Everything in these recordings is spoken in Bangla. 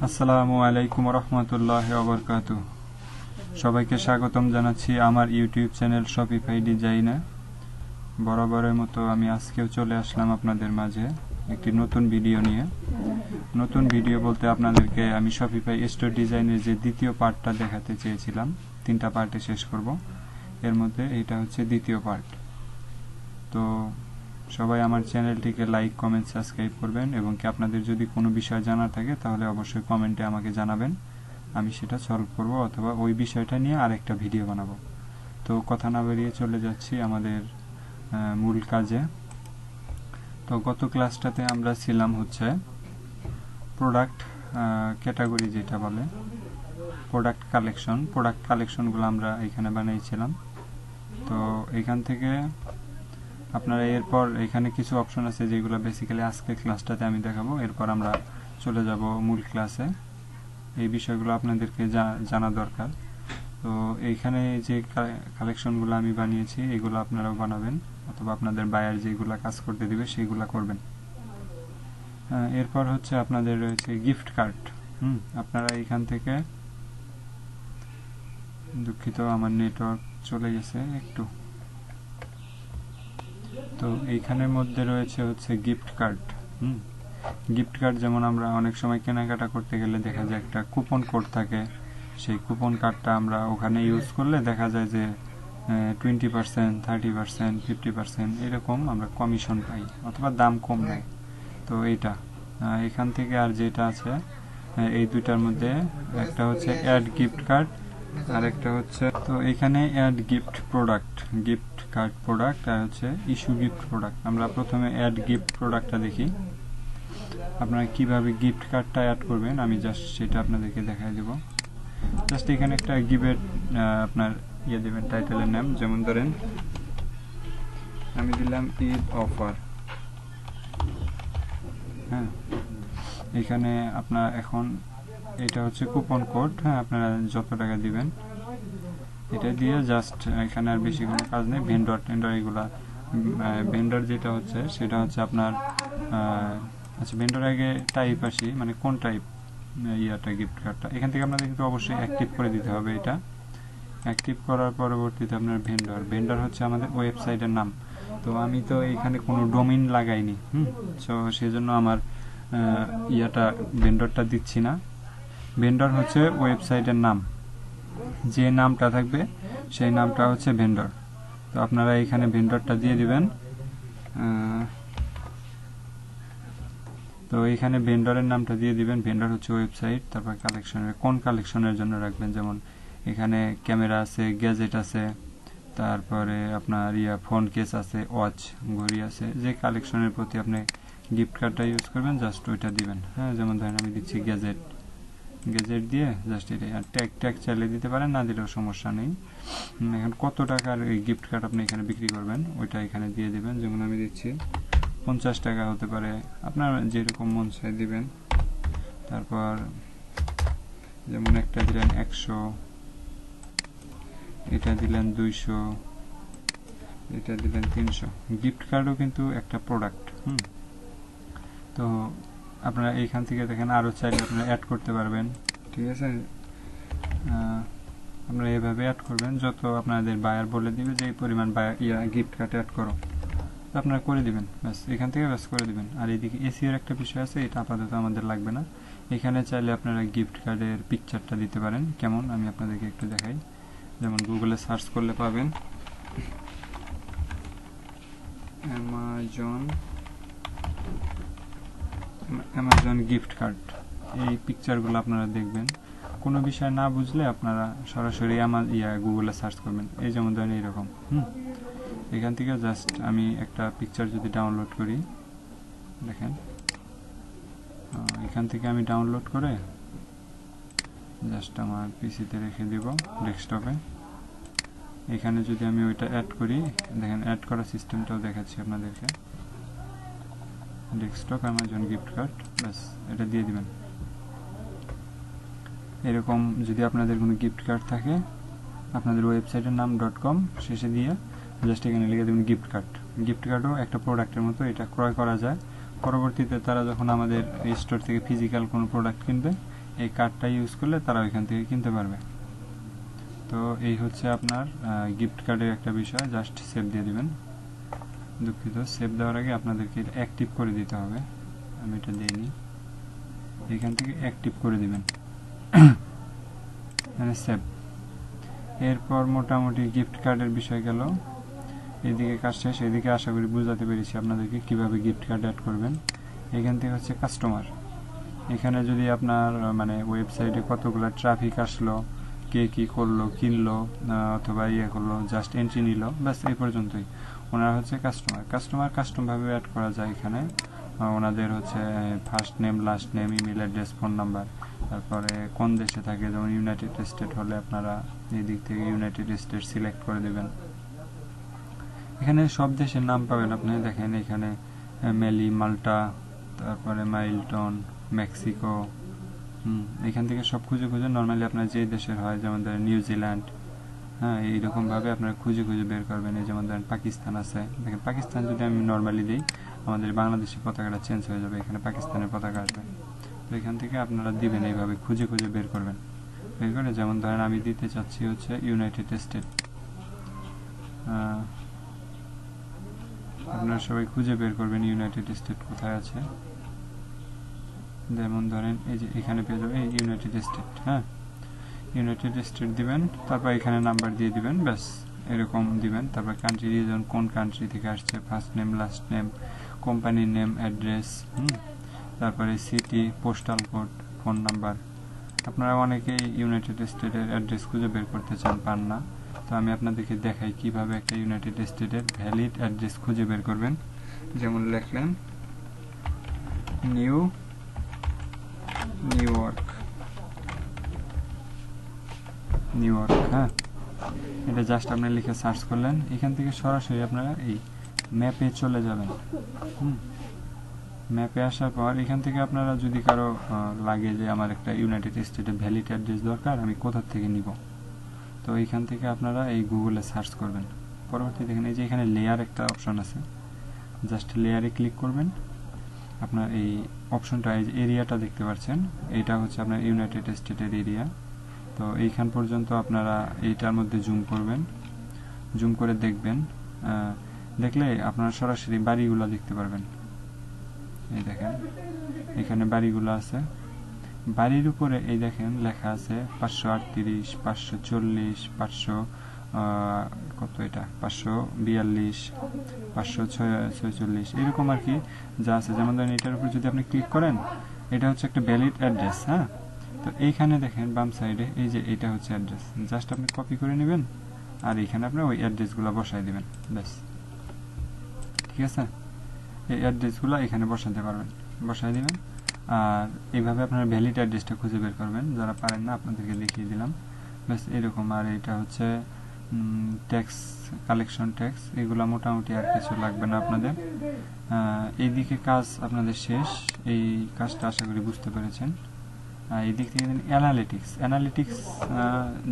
আসসালামু আলাইকুম রহমতুল্লাহি ওয়া বারাকাতুহু। সবাইকে স্বাগতম জানাচ্ছি আমার ইউটিউব চ্যানেল শপিফাই ডিজাইনে। বরাবরের মতো আমি আজকেও চলে আসলাম আপনাদের মাঝে একটি নতুন ভিডিও নিয়ে। নতুন ভিডিও বলতে আপনাদেরকে আমি শপিফাই স্টোর ডিজাইনের যে দ্বিতীয় পার্টটা দেখাতে চেয়েছিলাম, 3টা পার্টে শেষ করব। এর মধ্যে এটা হচ্ছে দ্বিতীয় পার্ট। তো সবাই আমার চ্যানেলটিকে লাইক, কমেন্ট, সাবস্ক্রাইব করবেন এবং কি আপনাদের যদি কোনো বিষয় জানার থাকে তাহলে অবশ্যই কমেন্টে আমাকে জানাবেন। আমি সেটা সলভ করব অথবা ওই বিষয়টা নিয়ে আরেকটা ভিডিও বানাবো। তো কথা না বেরিয়ে চলে যাচ্ছি আমাদের মূল কাজে। তো গত ক্লাসটাতে আমরা ছিলাম হচ্ছে প্রোডাক্ট ক্যাটাগরি, যেটা বলে প্রোডাক্ট কালেকশনগুলো আমরা এখানে বানিয়েছিলাম। তো এখান থেকে আপনারা এরপর এখানে কিছু অপশন আছে যেগুলো বেসিক্যালি আজকে ক্লাসটাতে আমি দেখাবো। এরপর আমরা চলে যাব মূল ক্লাসে। এই বিষয়গুলো আপনাদেরকে জানা দরকার। তো এইখানে যে কালেকশনগুলো আমি বানিয়েছি এগুলো আপনারাও বানাবেন অথবা আপনাদের বায়ার যেগুলো কাজ করতে দিবে সেগুলো করবেন। এরপর হচ্ছে আপনাদের রয়েছে গিফট কার্ড। আপনারা এখান থেকে, দুঃখিত আমার নেটওয়ার্ক চলে গেছে একটু। তো এইখানের মধ্যে রয়েছে হচ্ছে গিফট কার্ড। গিফট কার্ড যেমন আমরা অনেক সময় কেনাকাটা করতে গেলে দেখা যায় একটা কুপন কোড থাকে, সেই কুপন কার্ডটা আমরা ওখানে ইউজ করলে দেখা যায় যে 20%, 30%, 50% এরকম আমরা কমিশন পাই অথবা দাম কম নেয়। তো এইটা এখান থেকে, আর যেটা আছে এই দুইটার মধ্যে একটা হচ্ছে অ্যাড গিফট কার্ড আর একটা হচ্ছে, তো এখানে অ্যাড গিফট কার্ড প্রোডাক্ট আর হচ্ছে ইস্যু গিফট প্রোডাক্ট। আমরা প্রথমে অ্যাড গিফট প্রোডাক্টটা দেখি। আপনারা কিভাবে গিফট কার্ডটা অ্যাড করবেন আমি জাস্ট সেটা আপনাদেরকে দেখাই দেব। জাস্ট এখানে একটা গিফট আপনার দেবেন, টাইটেলের নাম, যেমন ধরেন আমি দিলাম ঈদ অফার। হ্যাঁ, এখানে আপনার এখন এটা হচ্ছে কুপন কোড। হ্যাঁ, আপনারা যত টাকা দিবেন এটা দিয়ে জাস্ট এখানে আর বেশি কোনো কাজ নেই। ভেন্ডর এগুলা, ভেন্ডর যেটা হচ্ছে সেটা হচ্ছে আপনার আচ্ছা, ভেন্ডর আগে টাইপ আসি, মানে কোন টাইপ গিফট কার্ডটা এখান থেকে আপনাদের কিন্তু অবশ্যই অ্যাক্টিভ করে দিতে হবে। এটা অ্যাক্টিভ করার পরবর্তীতে আপনার ভেন্ডর হচ্ছে আমাদের ওয়েবসাইটের নাম। তো আমি তো এখানে কোনো ডোমেইন লাগাইনি, সো সেজন্য আমার ভেন্ডরটা দিচ্ছি না। ভেন্ডর হচ্ছে ওয়েবসাইটের নাম, যে নামটা থাকবে সেই নামটা হচ্ছে ভেন্ডর। তো আপনারা এখানে ভেন্ডরটা দিয়ে দিবেন। তো এখানে ভেন্ডরের নামটা দিয়ে দিবেন। ভেন্ডর হচ্ছে ওয়েবসাইট, তারপর কোন কালেকশনের জন্য রাখবেন, যেমন এখানে ক্যামেরা আছে, গ্যাজেট আছে, তারপরে আপনার ফোন কেস আছে, ওয়াচ ঘড়ি আছে। যে কালেকশনের প্রতি আপনি গিফট কার্ডটা ইউজ করবেন জাস্ট ওইটা দিবেন। হ্যাঁ, যেমন ধরেন আমি দিচ্ছি গ্যাজেট দিয়ে জাস্ট এটাই। আর ট্যাগ চাইলে দিতে পারেন, না দিলেও সমস্যা নেই। এখন কত টাকার এই গিফট কার্ড আপনি এখানে বিক্রি করবেন ওইটা এখানে দিয়ে দিবেন। যেমন আমি দিচ্ছি 50 টাকা, হতে পারে আপনার যেরকম মন চাই দিবেন। তারপর যেমন একটা দিলেন 100, এটা দিলেন 200, এটা দিলেন 300। গিফট কার্ডও কিন্তু একটা প্রোডাক্ট। তো আপনারা এইখান থেকে দেখেন আরও চাইলে আপনারা অ্যাড করতে পারবেন। ঠিক আছে, আপনারা এভাবে অ্যাড করবেন। যত আপনাদের বায়ার বলে দিবে যে এই পরিমাণ গিফট কার্ড অ্যাড করো, তো আপনারা করে দিবেন, ব্যাস এখান থেকে ব্যাস করে দিবেন। আর এদিকে এসিওর একটা বিষয় আছে, এটা আপাতত আমাদের লাগবে না। এখানে চাইলে আপনারা গিফট কার্ডের পিকচারটা দিতে পারেন। কেমন আমি আপনাদেরকে একটু দেখাই। যেমন গুগলে সার্চ করলে পাবেন অ্যামাজন গিফট কার্ড। এই পিকচারগুলো আপনারা দেখবেন। কোনো বিষয় না বুঝলে আপনারা সরাসরি গুগলে সার্চ করবেন। এই যেমন ধরেন এইরকম। এখান থেকে জাস্ট আমি একটা পিকচার যদি ডাউনলোড করি, দেখেন এখান থেকে আমি ডাউনলোড করে জাস্ট আমার পিসিতে রেখে দিব, ডেস্কটপে। এখানে যদি আমি ওইটা অ্যাড করি, দেখেন অ্যাড করার সিস্টেমটাও দেখাচ্ছি আপনাদেরকে। ডেস্কটপ অ্যামাজন গিফট কার্ড, ব্যাস এটা দিয়ে দিবেন। এরকম যদি আপনাদের কোনো গিফট কার্ড থাকে, আপনাদের ওয়েবসাইটের নাম .com শেষে দিয়ে জাস্ট এখানে লিখে দেবেন গিফট কার্ড। গিফট কার্ডও একটা প্রোডাক্টের মতো, এটা ক্রয় করা যায় পরবর্তীতে তারা যখন আমাদের স্টোর থেকে ফিজিক্যাল কোনো প্রোডাক্ট কিনবে এই কার্ডটা ইউজ করলে তারা ওইখান থেকে কিনতে পারবে। তো এই হচ্ছে আপনার গিফট কার্ডের একটা বিষয়। জাস্ট সেভ দিয়ে দিবেন। দুঃখিত, সেভ দেওয়ার আগে আপনাদেরকে অ্যাক্টিভ করে দিতে হবে। আমি এটা দিইনি, এখান থেকে অ্যাক্টিভ করে দিবেন মানে সেভ। এরপর মোটামুটি গিফট কার্ডের বিষয় গেল। এদিকে কাজ শেষ। এদিকে আশা করি বুঝাতে পেরেছি আপনাদেরকে কিভাবে গিফট কার্ড অ্যাড করবেন। এখান থেকে হচ্ছে কাস্টমার। এখানে যদি আপনার মানে ওয়েবসাইটে কতগুলো ট্রাফিক আসলো, কে কি করলো, কিনলো অথবা ইয়ে করলো, জাস্ট এন্ট্রি নিল, ব্যাস এই পর্যন্তই। ওনারা হচ্ছে কাস্টমার কাস্টমভাবে অ্যাড করা যায়। এখানে ওনাদের হচ্ছে first name, last name, email address, phone number, তারপরে কোন দেশে থাকে, যেমন ইউনাইটেড স্টেট হলে আপনারা এই দিক থেকে ইউনাইটেড স্টেট সিলেক্ট করে দেবেন। এখানে সব দেশের নাম পাবেন আপনি। দেখেন এখানে মেলি, মাল্টা, তারপরে মাইলটন, মেক্সিকো। এখান থেকে সব খুঁজে নর্মালি আপনার যে দেশের হয়, যেমন ধরেন নিউজিল্যান্ড, হ্যাঁ এইরকমভাবে আপনারা খুঁজে বের করবেন। এই যেমন ধরেন পাকিস্তান আছে, দেখেন পাকিস্তান যদি আমি নর্মালি দিই আমাদের বাংলাদেশের পতাকাটা চেঞ্জ হয়ে যাবে, এখানে পাকিস্তানের পতাকা আসবে। তো এখান থেকে আপনারা দিবেন, এইভাবে খুঁজে বের করবেন। বের করে যেমন ধরেন আমি দিতে চাচ্ছি হচ্ছে ইউনাইটেড স্টেট। আপনারা সবাই খুঁজে বের করবেন ইউনাইটেড স্টেট কোথায় আছে। যেমন ধরেন এই যে এখানে পেয়ে যাবেন এই ইউনাইটেড স্টেট। হ্যাঁ, ইউনাইটেড স্টেট দিবেন, তারপর এখানে নাম্বার দিয়ে দিবেন, ব্যাস এরকম দিবেন। তারপর কান্ট্রি রিজন, কোন কান্ট্রি থেকে আসছে, ফার্স্ট নেম, লাস্ট নেম, কোম্পানির নেম, অ্যাড্রেস, তারপরে city, postal code, phone number. আপনারা অনেকেই ইউনাইটেড স্টেটের অ্যাড্রেস খুঁজে বের করতে চান, পান না। তো আমি আপনাদেরকে দেখাই কিভাবে একটা ইউনাইটেড স্টেটের ভ্যালিড অ্যাড্রেস খুঁজে বের করবেন। যেমন লিখলেন নিউ ইয়র্ক, হ্যাঁ, এটা জাস্ট আপনি লিখে সার্চ করলেন। এখান থেকে সরাসরি আপনারা এই ম্যাপে চলে যাবেন। ম্যাপে আসার পর এখান থেকে আপনারা যদি কারো লাগে যে আমার একটা ইউনাইটেড স্টেটের ভ্যালিড অ্যাড্রেস দরকার, আমি কোথা থেকে নিব, তো এইখান থেকে আপনারা এই গুগলে সার্চ করবেন। পরবর্তী দেখেন এই যে এখানে লেয়ার একটা অপশন আছে, জাস্ট লেয়ারে ক্লিক করবেন। আপনার এই অপশনটা, এই যে এরিয়াটা দেখতে পাচ্ছেন, এটা হচ্ছে আপনার ইউনাইটেড স্টেটের এরিয়া। তো এইখান পর্যন্ত আপনারা এইটার মধ্যে জুম করবেন, জুম করে দেখবেন। দেখলে আপনারা সরাসরি বাড়িগুলো দেখতে পারবেন। এই দেখেন এখানে বাড়িগুলো আছে। বাড়ির উপরে এই দেখেন লেখা আছে 538, 540, 500 কত এটা 542, 546 এরকম আর কি যা আছে। যেমন ধরেন এটার উপর যদি আপনি ক্লিক করেন, এটা হচ্ছে একটা ভ্যালিড অ্যাড্রেস। হ্যাঁ, তো এইখানে দেখেন বাম সাইডে এই যে এটা হচ্ছে অ্যাড্রেস, জাস্ট আপনি কপি করে নেবেন আর এখানে আপনি ওই অ্যাড্রেসগুলো বসাই দিবেন, ব্যাস। ঠিক আছে, এই অ্যাড্রেসগুলো এখানে বসাতে পারবেন, বসাই দিবেন। আর এইভাবে আপনার ভ্যালিড অ্যাড্রেসটা খুঁজে বের করবেন। যারা পারেন না আপনাদেরকে দেখিয়ে দিলাম, ব্যাস এরকম। আর এটা হচ্ছে ট্যাক্স, কালেকশন ট্যাক্স, এগুলো মোটামুটি আর কিছু লাগবে না আপনাদের। এইদিকে কাজ আপনাদের শেষ। এই কাজটা আশা করি বুঝতে পেরেছেন। এই দিক থেকে অ্যানালিটিক্স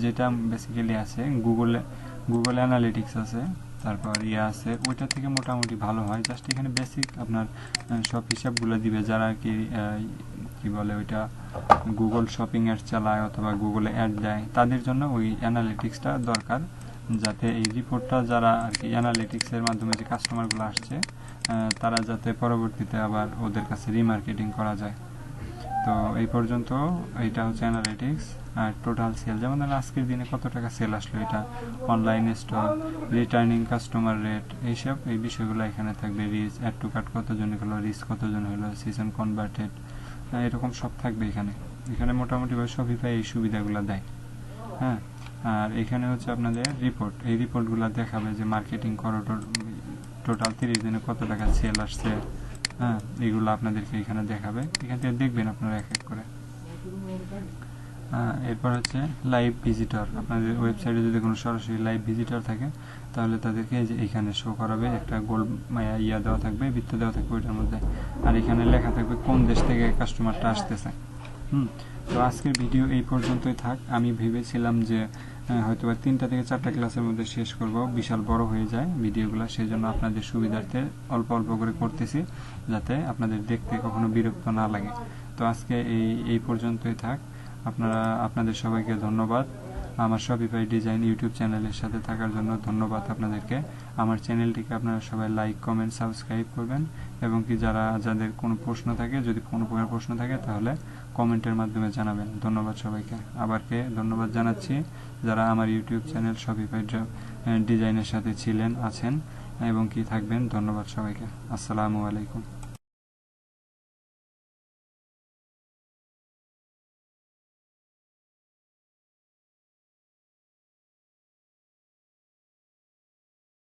যেটা বেসিক্যালি আছে গুগল অ্যানালিটিক্স আছে, তারপর আছে, ওইটা থেকে মোটামুটি ভালো হয়। জাস্ট এখানে বেসিক আপনার সব হিসাবগুলো দিবে যারা আর কি বলে ওইটা গুগল শপিং অ্যাড চালায় অথবা গুগলে অ্যাড দেয়, তাদের জন্য ওই অ্যানালিটিক্সটা দরকার, যাতে এই রিপোর্টটা যারা আর কি অ্যানালিটিক্সের মাধ্যমে যে কাস্টমারগুলো আসছে তারা যাতে পরবর্তীতে আবার ওদের কাছে রিমার্কেটিং করা যায়। তো এই পর্যন্ত এইটা হচ্ছে অ্যানালিটিক্স। আর টোটাল সেল, যেমন ধরেন আজকের দিনে কত টাকা সেল আসলো, এটা online stock, returning customer rate, এইসব এই বিষয়গুলো এখানে থাকবে। রিচ, অ্যাড টু কার্ট কতজন হলো, রিচ কতজন হলো, সিজন কনভার্টেড, এরকম সব থাকবে এখানে। এখানে মোটামুটিভাবে শপিফাই এই সুবিধাগুলো দেয়। হ্যাঁ, আর এখানে হচ্ছে আপনাদের রিপোর্ট, এই রিপোর্টগুলো দেখাবে যে মার্কেটিং করো টোটাল 30 দিনে কত টাকা সেল আসছে। হ্যাঁ, এগুলো আপনাদেরকে এখানে দেখাবে, এখান থেকে দেখবেন আপনারা এক এক করে। এরপর হচ্ছে লাইভ ভিজিটর। আপনাদের ওয়েবসাইটে যদি কোনো সরাসরি লাইভ ভিজিটর থাকে তাহলে তাদেরকে এই যে এখানে শো করাবে, একটা গোল দেওয়া থাকবে, বৃত্ত দেওয়া থাকবে ওইটার মধ্যে, আর এখানে লেখা থাকবে কোন দেশ থেকে কাস্টমারটা আসতেছে। তো আজকের ভিডিও এই পর্যন্তই থাক। আমি ভেবেছিলাম যে হয়তো 3টা থেকে 4টা ক্লাসের মধ্যে শেষ করব, বিশাল বড় হয়ে যায় ভিডিওগুলো, সেই জন্য আপনাদের সুবিধার্থে অল্প অল্প করে করতেছি, যাতে আপনাদের দেখতে কখনো বিরক্ত না লাগে। তো আজকে এই পর্যন্তই থাক। আপনাদের সবাইকে ধন্যবাদ। আমার শপিফাই ডিজাইন ইউটিউব চ্যানেলের সাথে থাকার জন্য ধন্যবাদ আপনাদেরকে। আমার চ্যানেলটিকে আপনারা সবাই লাইক, কমেন্ট, সাবস্ক্রাইব করবেন, এবং কি যাদের কোনো প্রশ্ন থাকে, যদি কোনো প্রকার প্রশ্ন থাকে তাহলে কমেন্টের মাধ্যমে জানাবেন। ধন্যবাদ সবাইকে। আবারকে ধন্যবাদ জানাচ্ছি যারা আমার ইউটিউব চ্যানেল শপিফাই ডিজাইনের সাথে আছেন এবং কি থাকবেন। ধন্যবাদ সবাইকে। আসসালামু আলাইকুম।